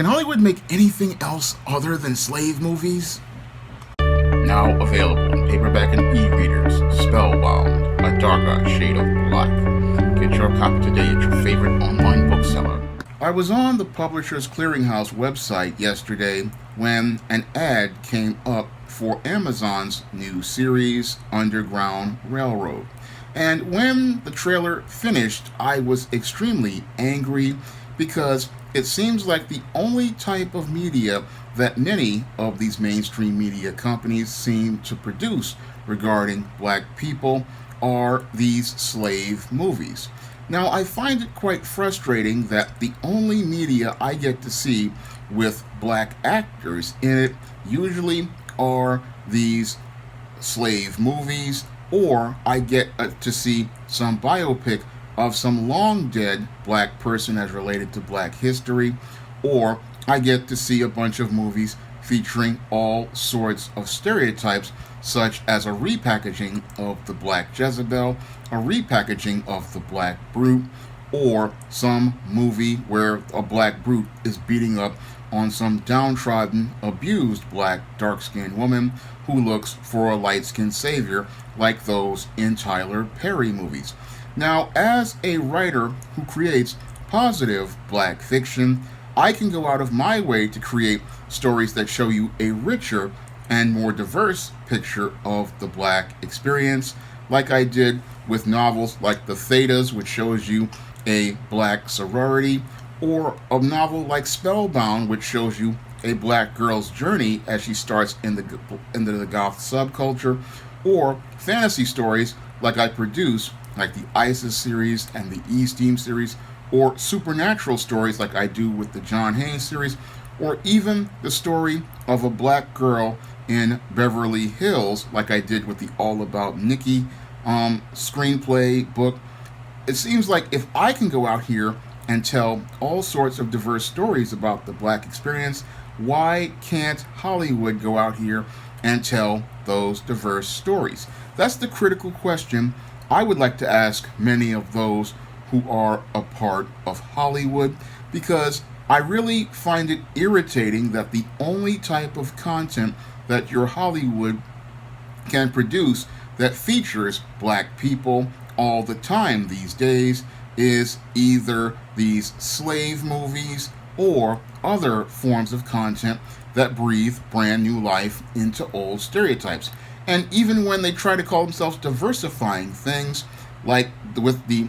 Can Hollywood make anything else other than slave movies? Now available in paperback and e-readers, Spellbound, A Darker Shade of Black. Get your copy today at your favorite online bookseller. I was on the Publishers Clearinghouse website yesterday when an ad came up for Amazon's new series, Underground Railroad. And when the trailer finished, I was extremely angry because it seems like the only type of media that many of these mainstream media companies seem to produce regarding black people are these slave movies. Now, I find it quite frustrating that the only media I get to see with black actors in it usually are these slave movies, or I get to see some biopic of some long dead black person as related to black history, or I get to see a bunch of movies featuring all sorts of stereotypes, such as a repackaging of the Black Jezebel, a repackaging of the Black Brute, or some movie where a black brute is beating up on some downtrodden, abused black dark-skinned woman who looks for a light-skinned savior like those in Tyler Perry movies. Now, as a writer who creates positive black fiction, I can go out of my way to create stories that show you a richer and more diverse picture of the black experience, like I did with novels like The Thetas, which shows you a black sorority, or a novel like Spellbound, which shows you a black girl's journey as she starts into the goth subculture, or fantasy stories like I produce, like the ISIS series and the E-Steam series, or supernatural stories like I do with the John Haynes series, or even the story of a black girl in Beverly Hills like I did with the All About Nikki screenplay book. It seems like if I can go out here and tell all sorts of diverse stories about the black experience, why can't Hollywood go out here and tell those diverse stories? That's the critical question I would like to ask many of those who are a part of Hollywood, because I really find it irritating that the only type of content that your Hollywood can produce that features black people all the time these days is either these slave movies or other forms of content that breathe brand new life into old stereotypes. And even when they try to call themselves diversifying things, like with the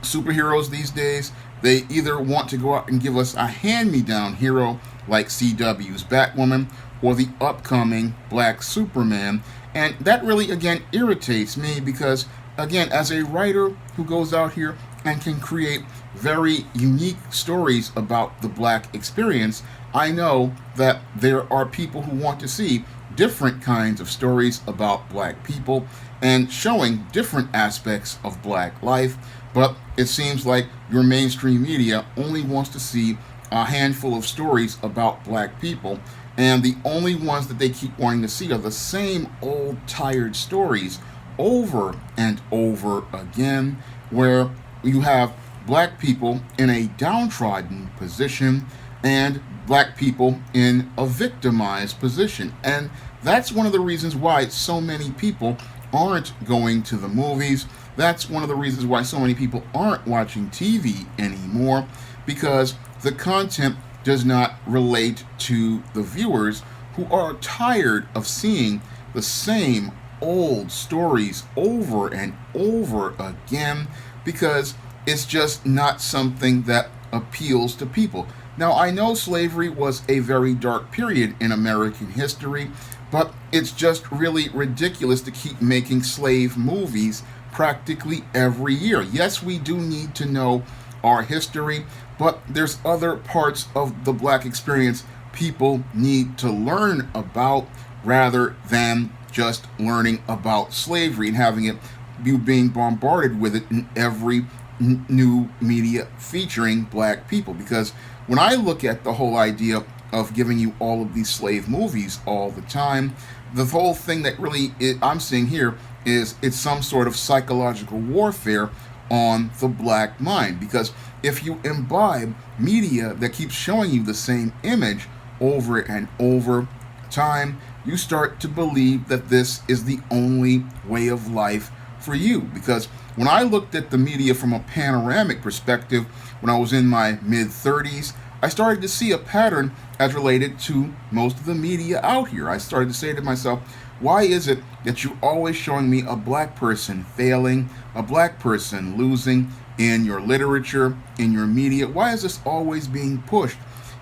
superheroes these days, they either want to go out and give us a hand-me-down hero like CW's Batwoman or the upcoming Black Superman. And that really, again, irritates me because, again, as a writer who goes out here and can create very unique stories about the black experience, I know that there are people who want to see different kinds of stories about black people and showing different aspects of black life, but it seems like your mainstream media only wants to see a handful of stories about black people, and the only ones that they keep wanting to see are the same old tired stories over and over again, where you have black people in a downtrodden position and black people in a victimized position. And that's one of the reasons why so many people aren't going to the movies. That's one of the reasons why so many people aren't watching TV anymore, because the content does not relate to the viewers who are tired of seeing the same old stories over and over again, because it's just not something that appeals to people. Now, I know slavery was a very dark period in American history, but it's just really ridiculous to keep making slave movies practically every year. Yes, we do need to know our history, but there's other parts of the black experience people need to learn about rather than just learning about slavery and having it you being bombarded with it in every new media featuring black people. Because when I look at the whole idea of giving you all of these slave movies all the time, the whole thing that really I'm seeing here is it's some sort of psychological warfare on the black mind. Because if you imbibe media that keeps showing you the same image over and over time, you start to believe that this is the only way of life for you. Because when I looked at the media from a panoramic perspective when I was in my mid-30s, I started to see a pattern as related to most of the media out here. I started to say to myself, why is it that you're always showing me a black person failing, a black person losing in your literature, in your media? Why is this always being pushed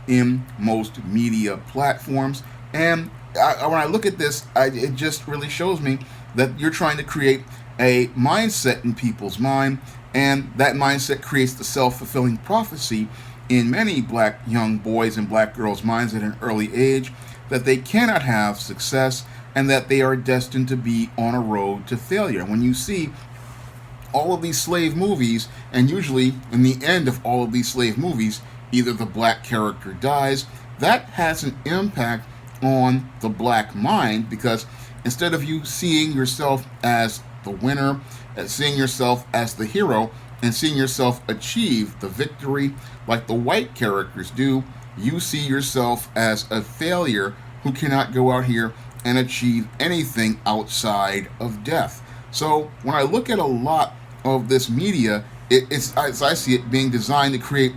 in most media platforms? And when I look at this, it just really shows me that you're trying to create a mindset in people's mind, and that mindset creates the self-fulfilling prophecy in many black young boys and black girls' minds at an early age, that they cannot have success and that they are destined to be on a road to failure. And when you see all of these slave movies, and usually in the end of all of these slave movies, either the black character dies, that has an impact on the black mind, because instead of you seeing yourself as the winner, as seeing yourself as the hero, and seeing yourself achieve the victory like the white characters do, you see yourself as a failure who cannot go out here and achieve anything outside of death. So when I look at a lot of this media, it's, as I see it, being designed to create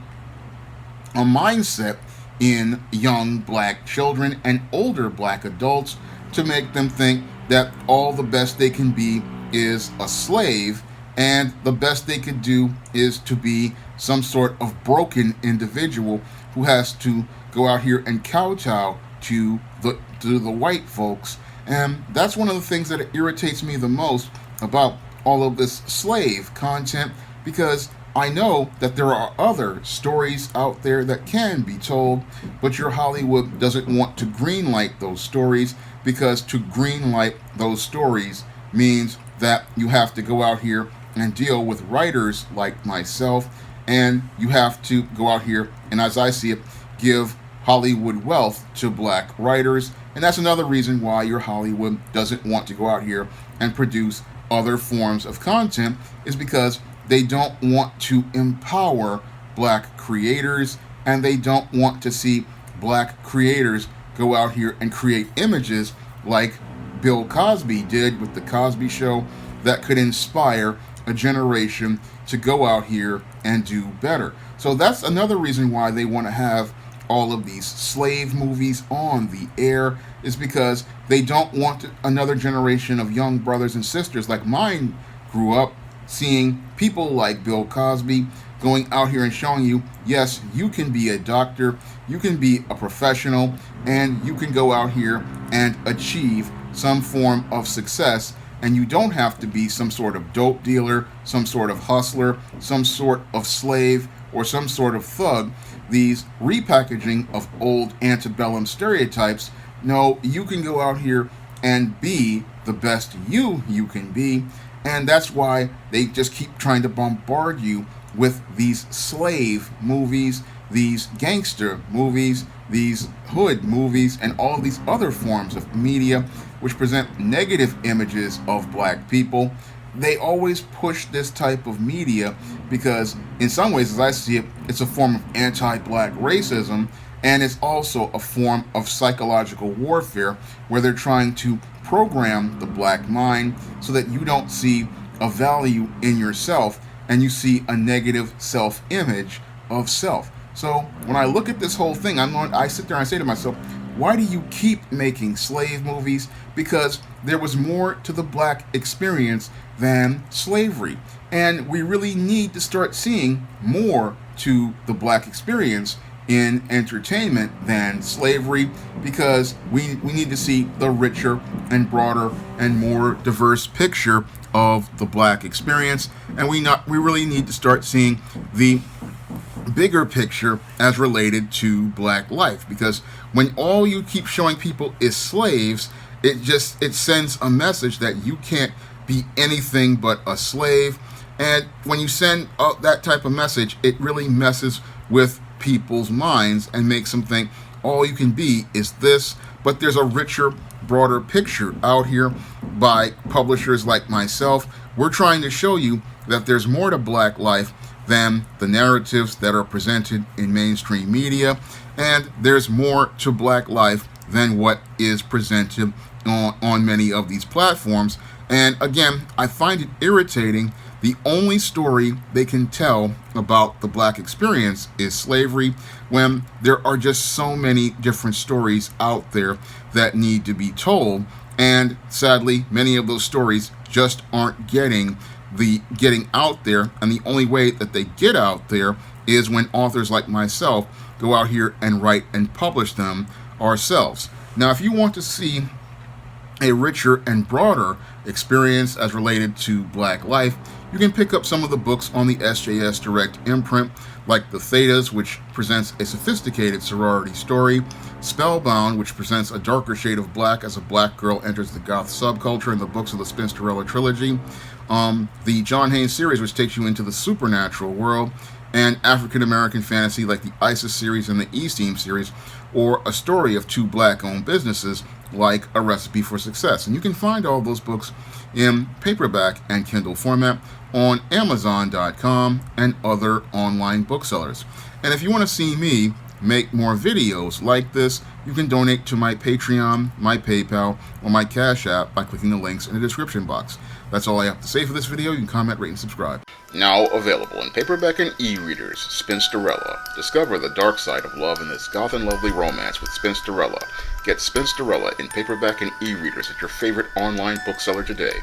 a mindset in young black children and older black adults to make them think that all the best they can be is a slave, and the best they could do is to be some sort of broken individual who has to go out here and kowtow to the white folks. And that's one of the things that irritates me the most about all of this slave content, because I know that there are other stories out there that can be told, but your Hollywood doesn't want to greenlight those stories, because to greenlight those stories means that you have to go out here and deal with writers like myself, and you have to go out here and, as I see it, give Hollywood wealth to black writers. And that's another reason why your Hollywood doesn't want to go out here and produce other forms of content, is because they don't want to empower black creators, and they don't want to see black creators go out here and create images like Bill Cosby did with The Cosby Show that could inspire a generation to go out here and do better. So that's another reason why they want to have all of these slave movies on the air, is because they don't want another generation of young brothers and sisters like mine grew up seeing people like Bill Cosby going out here and showing you, yes, you can be a doctor, you can be a professional, and you can go out here and achieve some form of success, and you don't have to be some sort of dope dealer, some sort of hustler, some sort of slave, or some sort of thug. These repackaging of old antebellum stereotypes. No, you can go out here and be the best you can be, and that's why they just keep trying to bombard you with these slave movies, these gangster movies, these hood movies, and all these other forms of media which present negative images of black people. They always push this type of media because, in some ways, as I see it, it's a form of anti-black racism, and it's also a form of psychological warfare where they're trying to program the black mind so that you don't see a value in yourself and you see a negative self-image of self. So when I look at this whole thing, I sit there and I say to myself, why do you keep making slave movies? Because there was more to the black experience than slavery. And we really need to start seeing more to the black experience in entertainment than slavery, because we need to see the richer and broader and more diverse picture of the black experience. And we really need to start seeing the bigger picture as related to black life, because when all you keep showing people is slaves, it sends a message that you can't be anything but a slave. And when you send that type of message, it really messes with people's minds and makes them think all you can be is this. But there's a richer, broader picture out here by publishers like myself. We're trying to show you that there's more to black life than the narratives that are presented in mainstream media, and there's more to Black life than what is presented on many of these platforms. And again, I find it irritating. The only story they can tell about the Black experience is slavery, when there are just so many different stories out there that need to be told. And sadly, many of those stories just aren't getting out there. And the only way that they get out there is when authors like myself go out here and write and publish them ourselves. Now, if you want to see a richer and broader experience as related to Black life, you can pick up some of the books on the SJS Direct imprint, like The Thetas, which presents a sophisticated sorority story, Spellbound, which presents a darker shade of Black as a Black girl enters the goth subculture in the books of the Spinsterella trilogy, the John Haynes series, which takes you into the supernatural world, and African American fantasy like the ISIS series and the E-Steam series, or a story of two Black-owned businesses like A Recipe for Success. And you can find all those books in paperback and Kindle format on Amazon.com and other online booksellers. And if you want to see me make more videos like this, you can donate to my Patreon, my PayPal, or my Cash App by clicking the links in the description box. That's all I have to say for this video. You can comment, rate, and subscribe. Now available in paperback and e-readers, Spinsterella. Discover the dark side of love in this goth and lovely romance with Spinsterella. Get Spinsterella in paperback and e-readers at your favorite online bookseller today.